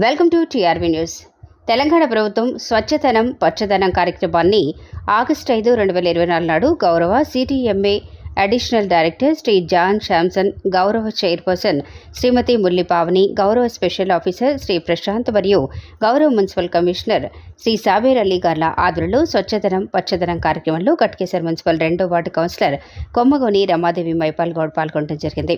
Welcome to TRV news. Telangana ప్రభుత్వం స్వచ్ఛతనం పచ్చదనం కార్యక్రమాన్ని ఆగస్టు 5, 2024 నాడు గౌరవ CTMA additional director Shri John Samson, గౌరవ చైర్పర్సన్ శ్రీమతి మురళీ పావని, గౌరవ స్పెషల్ ఆఫీసర్ శ్రీ ప్రశాంత్ మరియు గౌరవ మున్సిపల్ కమిషనర్ శ్రీ సాబేర్ అలీ గార్ల ఆధ్వర్యంలో స్వచ్ఛతనం పచ్చదనం కార్యక్రమంలో గట్కేసర్ మున్సిపల్ 2వ వార్డు కౌన్సిలర్ కొమ్మగోని రమాదేవి మైపాల్ గౌడ్ పాల్గొనడం జరిగింది.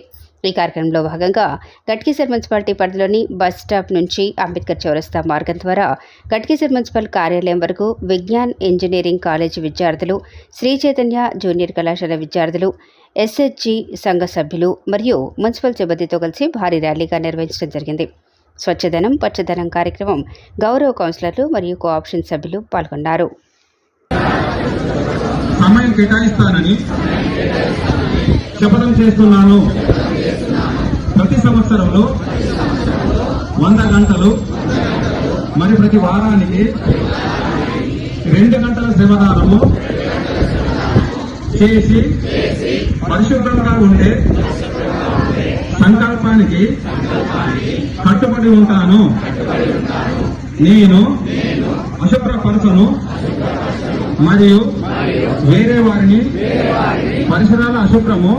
ఈ కార్యక్రమంలో భాగంగా గట్కేసర్ మున్సిపాలిటీ పరిధిలోని బస్ స్టాప్ నుంచి అంబేద్కర్ చౌరస్తా మార్గం ద్వారా గట్కేసర్ మున్సిపల్ కార్యాలయం వరకు విజ్ఞాన్ ఇంజనీరింగ్ కాలేజీ విద్యార్థులు, శ్రీ చైతన్య జూనియర్ కళాశాల విద్యార్థులు, ఎస్హెచ్జి సంఘ సభ్యులు మరియు మున్సిపల్ సిబ్బందితో కలిసి భారీ ర్యాలీగా నిర్వహించడం జరిగింది. స్వచ్ఛదనం పచ్చదనం కార్యక్రమం గౌరవ కౌన్సిలర్లు మరియు కోఆప్షన్ సభ్యులు పాల్గొన్నారు. సమయం కేటాయిస్తానని శపథం చేస్తున్నాను. ప్రతి సంవత్సరంలో 100 గంటలు మరి ప్రతి వారానికి 2 గంటల శ్రమదానము చేసి పరిశుభ్రంగా ఉండే సంకల్పానికి కట్టుబడి ఉంటాను. నేను అశుభ్రపరచను మరియు వేరే వారిని పరిసరాల అశుభ్రము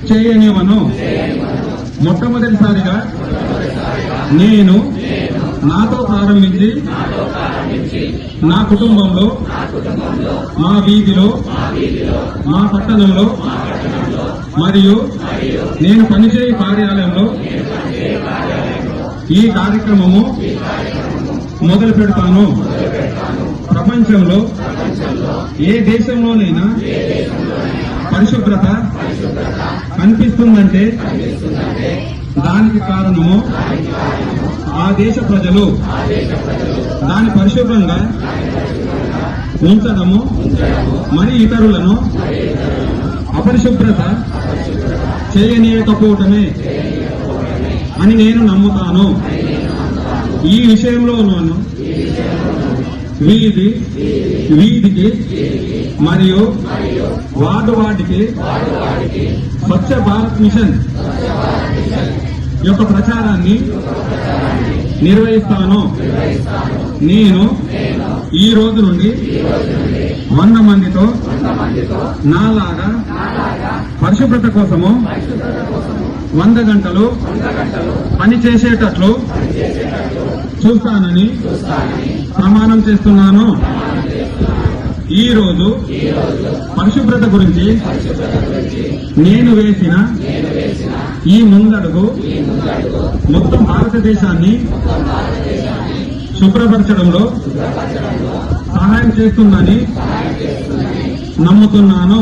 చేయనివ్వను. మొట్టమొదటిసారిగా నేను నాతో ప్రారంభించి నా కుటుంబంలో, మా వీధిలో, మా పట్టణంలో మరియు నేను పనిచేయే కార్యాలయంలో ఈ కార్యక్రమము మొదలు పెడతాను. ప్రపంచంలో ఏ దేశంలోనైనా పరిశుభ్రత కనిపిస్తుందంటే దానికి కారణము ఆ దేశ ప్రజలు దాని పరిశుభ్రంగా ఉంచడము మరి ఇతరులను అపరిశుభ్రత చేయనీయకపోవటమే అని నేను నమ్ముతాను. ఈ విషయంలోనూ వీధికి మరియు వార్డుకి స్వచ్ఛ భారత్ మిషన్ యొక్క ప్రచారాన్ని నిర్వహిస్తాను. నేను ఈ రోజు నుండి 100 మందితో నాలాగా పరిశుభ్రత కోసము 100 గంటలు పని చేసేటట్లు చూస్తానని ప్రమాణం చేస్తున్నాను. ఈ రోజు పరిశుభ్రత గురించి నేను వేసిన ఈ ముందడుగు మొత్తం భారతదేశాన్ని శుభ్రపరచడంలో సహాయం చేస్తుందని నమ్ముతున్నాను.